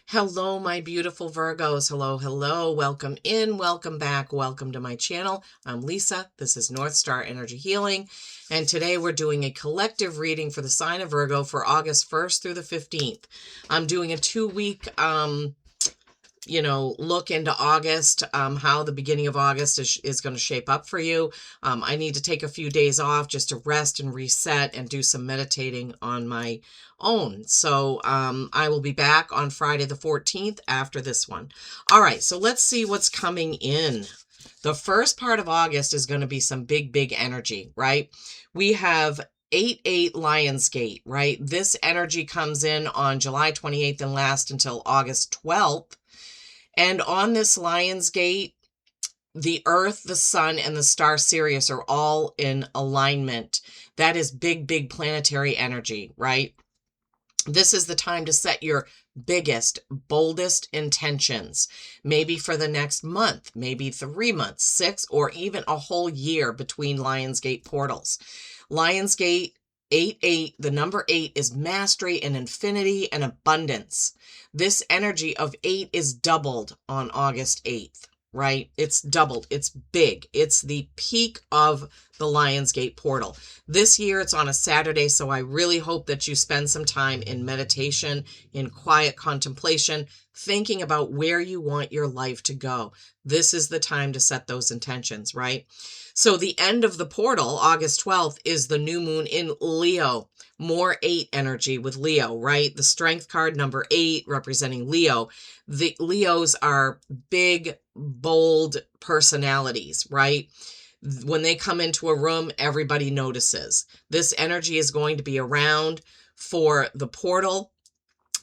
Hello, my beautiful Virgos. Hello, hello. Welcome in, welcome back, welcome to my channel. I'm Lisa. This is North Star Energy Healing. And today we're doing a collective reading for the sign of Virgo for August 1st through the 15th. I'm doing a 2-week look into August, how the beginning of August is going to shape up for you. I need to take a few days off just to rest and reset and do some meditating on my own. So I will be back on Friday the 14th after this one. All right, so let's see what's coming in. The first part of August is going to be some big energy, right? We have 8-8 Lionsgate, right? This energy comes in on July 28th and lasts until August 12th. And on this Lionsgate, the Earth, the Sun, and the star Sirius are all in alignment. That is big planetary energy, right? This is the time to set your biggest, boldest intentions, maybe for the next month, maybe 3 months, 6, or even a whole year between Lionsgate portals. Lionsgate 8-8, the number 8 is mastery and infinity and abundance. This energy of 8 is doubled on August 8th, right? It's doubled. It's big. It's the peak of the Lionsgate portal. This year it's on a Saturday, so I really hope that you spend some time in meditation, in quiet contemplation, thinking about where you want your life to go. This is the time to set those intentions, right? So the end of the portal, August 12th, is the new moon in Leo. More 8 energy with Leo, right? The strength card, number 8, representing Leo. The Leos are big, bold personalities, right? When they come into a room, everybody notices. This energy is going to be around for the portal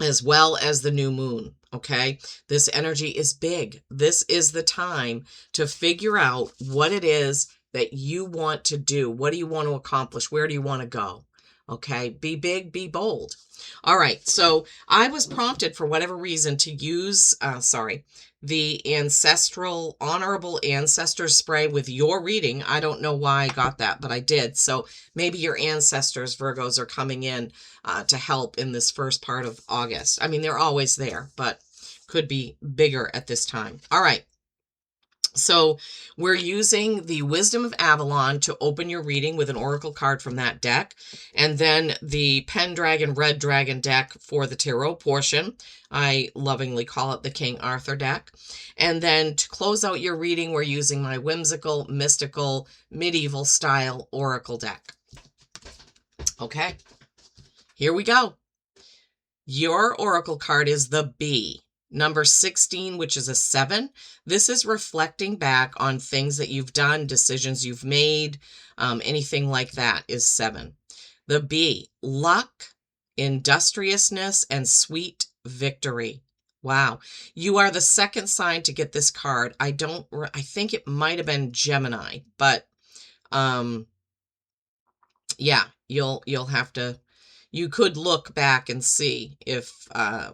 as well as the new moon, okay? This energy is big. This is the time to figure out what it is that you want to do. What do you want to accomplish? Where do you want to go? Okay, be big, be bold. All right, so I was prompted for whatever reason to use, the ancestral, honorable ancestors spray with your reading. I don't know why I got that, but I did. So maybe your ancestors, Virgos, are coming in to help in this first part of August. I mean, they're always there, but could be bigger at this time. All right. So we're using the Wisdom of Avalon to open your reading with an oracle card from that deck, and then the Pendragon Red Dragon deck for the tarot portion. I lovingly call it the King Arthur deck. And then to close out your reading, we're using my whimsical, mystical, medieval style oracle deck. Okay, here we go. Your oracle card is the Bee. Number 16, which is a 7. This is reflecting back on things that you've done, decisions you've made, anything like that is 7. The B, luck, industriousness, and sweet victory. Wow. You are the second sign to get this card. I think it might have been Gemini, but yeah, you'll have to. You could look back and see if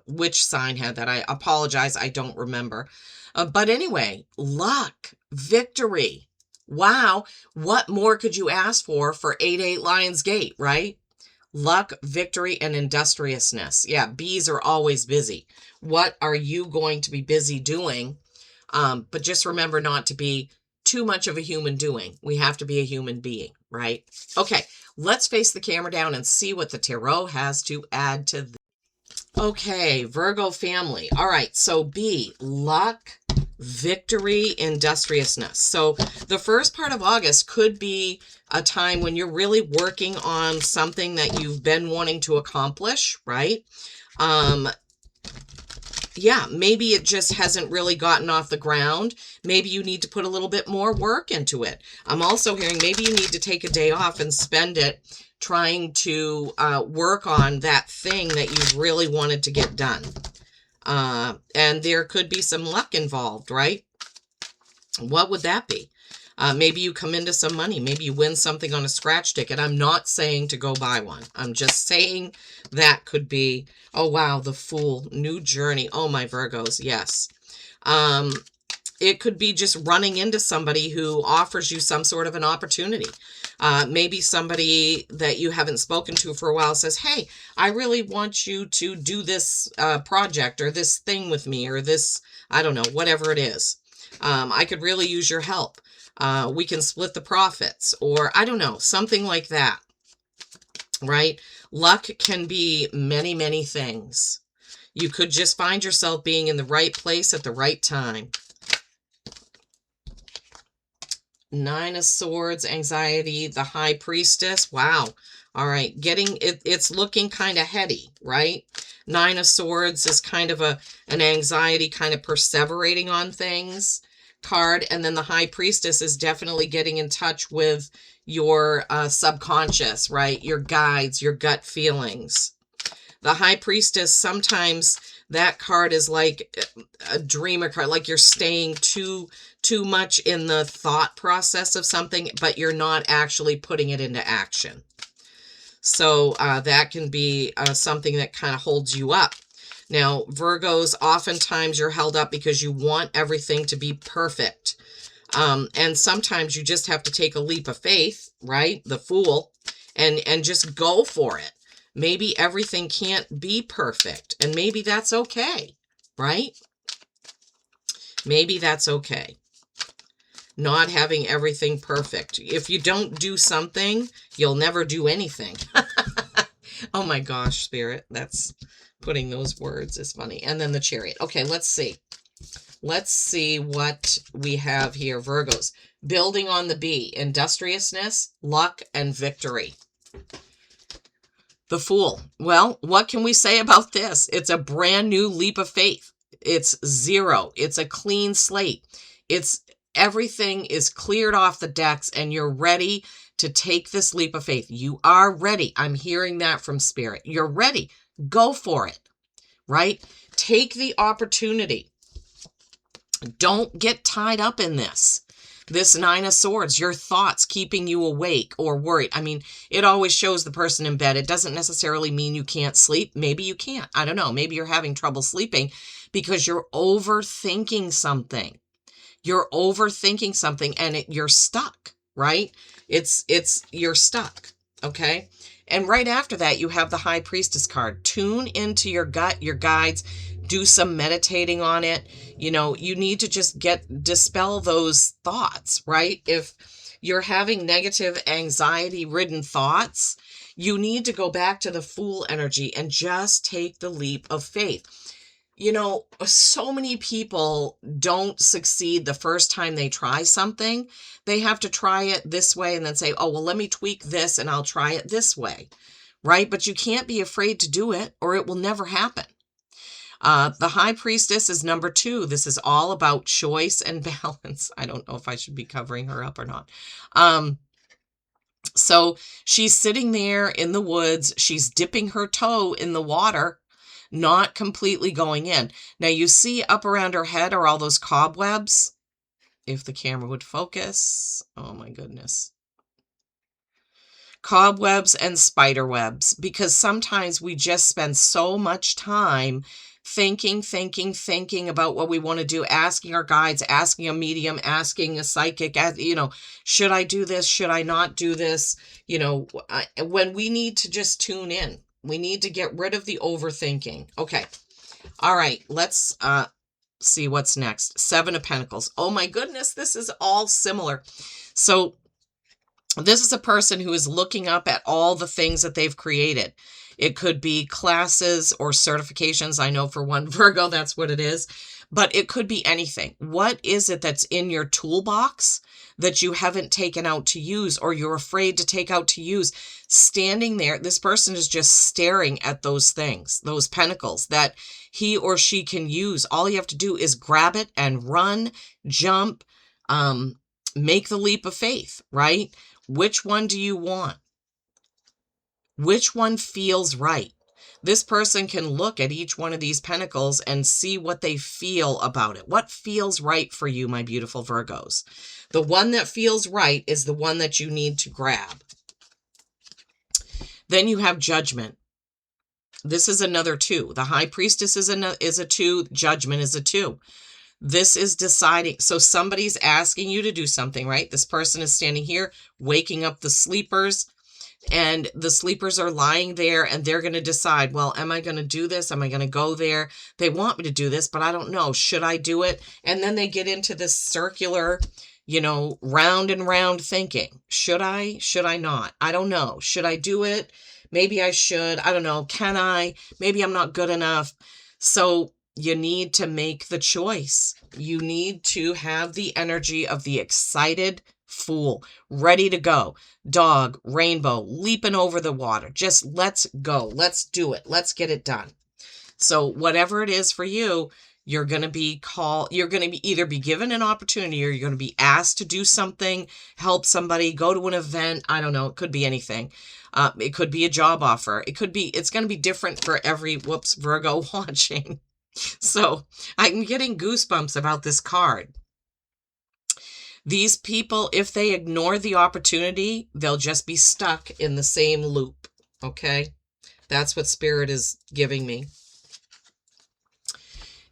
which sign had that. I apologize, I don't remember. But anyway, luck, victory. Wow, what more could you ask for 8-8 Lionsgate, right? Luck, victory, and industriousness. Yeah, bees are always busy. What are you going to be busy doing? But just remember not to be too much of a human doing. We have to be a human being, right? Okay, let's face the camera down and see what the tarot has to add to this. Okay, Virgo family. All right, so B, luck, victory, industriousness. So the first part of August could be a time when you're really working on something that you've been wanting to accomplish, right? Yeah, maybe it just hasn't really gotten off the ground. Maybe you need to put a little bit more work into it. I'm also hearing maybe you need to take a day off and spend it trying to work on that thing that you really wanted to get done. And there could be some luck involved, right? What would that be? Maybe you come into some money. Maybe you win something on a scratch ticket. I'm not saying to go buy one. I'm just saying that could be, oh, wow, the Fool, new journey. Oh, my Virgos, yes. it could be just running into somebody who offers you some sort of an opportunity. Maybe somebody that you haven't spoken to for a while says, hey, I really want you to do this project or this thing with me, or this, I don't know, whatever it is. I could really use your help. We can split the profits, or I don't know, something like that, right? Luck can be many, many things. You could just find yourself being in the right place at the right time. Nine of Swords, anxiety, the High Priestess. Wow. All right. It's looking kind of heady, right? Nine of Swords is kind of an anxiety, kind of perseverating on things card. And then the High Priestess is definitely getting in touch with your subconscious, right? Your guides, your gut feelings. The High Priestess, sometimes that card is like a dreamer card, like you're staying too much in the thought process of something, but you're not actually putting it into action. So that can be something that kind of holds you up. Now, Virgos, oftentimes you're held up because you want everything to be perfect. And sometimes you just have to take a leap of faith, right? The Fool, and just go for it. Maybe everything can't be perfect, and maybe that's okay, right? Maybe that's okay. Not having everything perfect. If you don't do something, you'll never do anything. Oh my gosh, Spirit. That's putting those words is funny. And then the Chariot. Okay, let's see. Let's see what we have here, Virgos. Building on the B. Industriousness, luck, and victory. The Fool. Well, what can we say about this? It's a brand new leap of faith. It's zero. It's a clean slate. It's everything is cleared off the decks and you're ready to take this leap of faith. You are ready. I'm hearing that from Spirit. You're ready. Go for it, right? Take the opportunity. Don't get tied up in this. This Nine of Swords, your thoughts keeping you awake or worried. I mean, it always shows the person in bed. It doesn't necessarily mean you can't sleep. Maybe you can't. I don't know. Maybe you're having trouble sleeping because you're overthinking something. You're overthinking something and you're stuck, right? You're stuck, okay? And right after that, you have the High Priestess card. Tune into your gut, your guides. Do some meditating on it. You know, you need to just dispel those thoughts, right? If you're having negative anxiety-ridden thoughts, you need to go back to the Fool energy and just take the leap of faith. You know, so many people don't succeed the first time they try something. They have to try it this way and then say, oh, well, let me tweak this and I'll try it this way, right? But you can't be afraid to do it or it will never happen. The High Priestess is number 2. This is all about choice and balance. I don't know if I should be covering her up or not. So she's sitting there in the woods. She's dipping her toe in the water, not completely going in. Now you see up around her head are all those cobwebs. If the camera would focus. Oh my goodness. Cobwebs and spider webs, because sometimes we just spend so much time thinking about what we want to do, asking our guides, asking a medium, asking a psychic, you know, should I do this? Should I not do this? You know, when we need to just tune in, we need to get rid of the overthinking. Okay. All right. Let's see what's next. 7 of Pentacles. Oh my goodness. This is all similar. So this is a person who is looking up at all the things that they've created. It could be classes or certifications. I know for one Virgo, that's what it is. But it could be anything. What is it that's in your toolbox that you haven't taken out to use or you're afraid to take out to use? Standing there, this person is just staring at those things, those pentacles that he or she can use. All you have to do is grab it and run, jump, make the leap of faith, right? Which one do you want? Which one feels right? This person can look at each one of these pentacles and see what they feel about it. What feels right for you, my beautiful Virgos? The one that feels right is the one that you need to grab. Then you have Judgment. This is another 2. The High Priestess is a 2. Judgment is a 2. This is deciding. So somebody's asking you to do something, right? This person is standing here, waking up the sleepers, and the sleepers are lying there, and they're going to decide, well, am I going to do this? Am I going to go there? They want me to do this, but I don't know. Should I do it? And then they get into this circular, round and round thinking. Should I? Should I not? I don't know. Should I do it? Maybe I should. I don't know. Can I? Maybe I'm not good enough. So you need to make the choice. You need to have the energy of the excited fool, ready to go. Dog, rainbow, leaping over the water. Just let's go. Let's do it. Let's get it done. So whatever it is for you, you're going to be either be given an opportunity, or you're going to be asked to do something, help somebody, go to an event. I don't know. It could be anything. It could be a job offer. It's going to be different for every, Virgo watching. So I'm getting goosebumps about this card. These people, if they ignore the opportunity, they'll just be stuck in the same loop. Okay? That's what Spirit is giving me.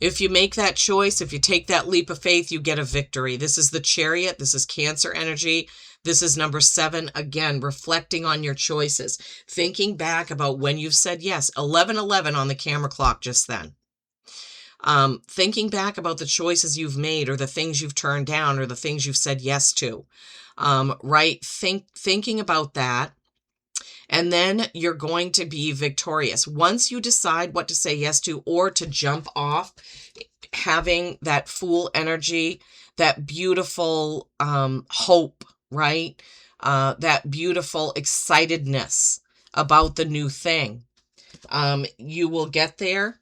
If you make that choice, if you take that leap of faith, you get a victory. This is the Chariot. This is Cancer energy. This is number 7. Again, reflecting on your choices. Thinking back about when you've said yes. 11:11 on the camera clock just then. Thinking back about the choices you've made, or the things you've turned down, or the things you've said yes to, right? Thinking about that, and then you're going to be victorious. Once you decide what to say yes to, or to jump off, having that Fool energy, that beautiful hope, right? That beautiful excitedness about the new thing. You will get there.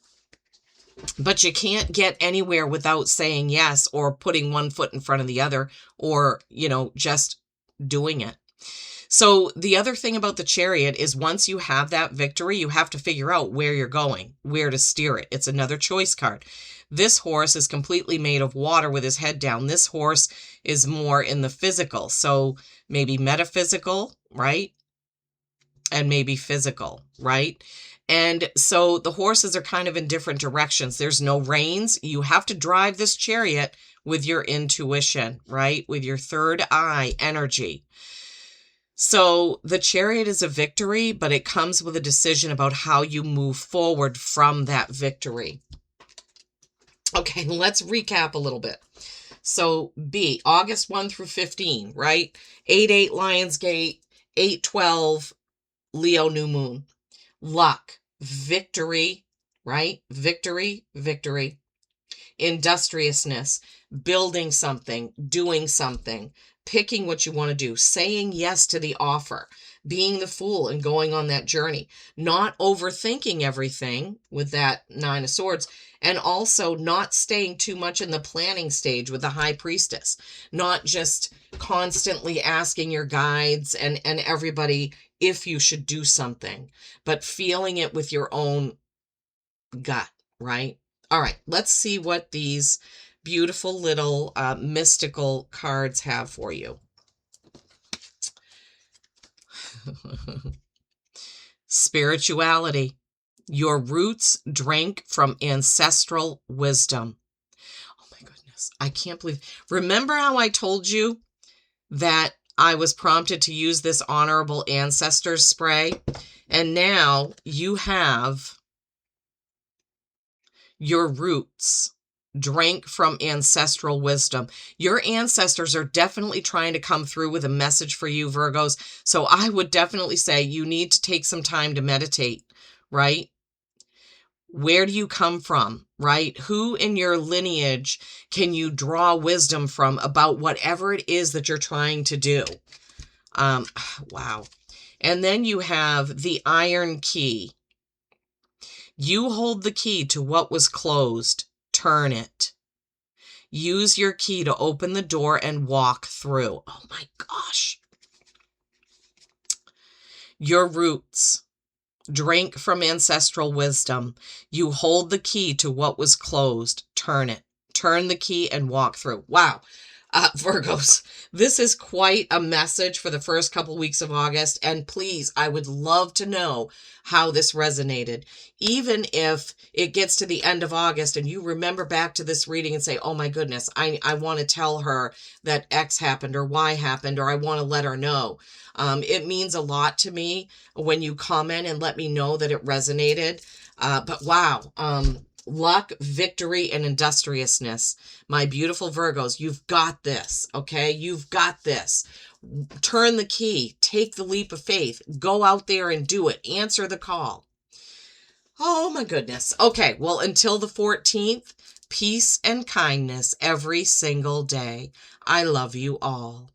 But you can't get anywhere without saying yes, or putting one foot in front of the other, or, just doing it. So the other thing about the Chariot is, once you have that victory, you have to figure out where you're going, where to steer it. It's another choice card. This horse is completely made of water with his head down. This horse is more in the physical. So maybe metaphysical, right? And maybe physical, right? And so the horses are kind of in different directions. There's no reins. You have to drive this Chariot with your intuition, right? With your third eye energy. So the Chariot is a victory, but it comes with a decision about how you move forward from that victory. Okay, let's recap a little bit. So B, August 1 through 15, right? 8/8 Lionsgate, 8/12 Leo new moon. Luck, victory, right? Victory, victory. Industriousness, building something, doing something, picking what you want to do, saying yes to the offer, being the Fool and going on that journey, not overthinking everything with that 9 of Swords, and also not staying too much in the planning stage with the High Priestess, not just constantly asking your guides and everybody if you should do something, but feeling it with your own gut, right? All right, let's see what these beautiful little mystical cards have for you. Spirituality. Your roots drink from ancestral wisdom. Oh my goodness, I can't believe. Remember how I told you that I was prompted to use this Honorable Ancestors spray? And now you have your roots drank from ancestral wisdom. Your ancestors are definitely trying to come through with a message for you, Virgos. So I would definitely say you need to take some time to meditate, right? Where do you come from, right? Who in your lineage can you draw wisdom from about whatever it is that you're trying to do? Wow. And then you have the Iron Key. You hold the key to what was closed. Turn it. Use your key to open the door and walk through. Oh my gosh. Your roots. Drink from ancestral wisdom. You hold the key to what was closed. Turn it. Turn the key and walk through. Wow. Virgos, this is quite a message for the first couple weeks of August. And please, I would love to know how this resonated. Even if it gets to the end of August and you remember back to this reading and say, oh my goodness, I want to tell her that X happened or Y happened, or I want to let her know. It means a lot to me when you comment and let me know that it resonated. But wow, luck, victory, and industriousness. My beautiful Virgos, you've got this, okay? You've got this. Turn the key, take the leap of faith, go out there and do it, answer the call. Oh my goodness. Okay, well, until the 14th, peace and kindness every single day. I love you all.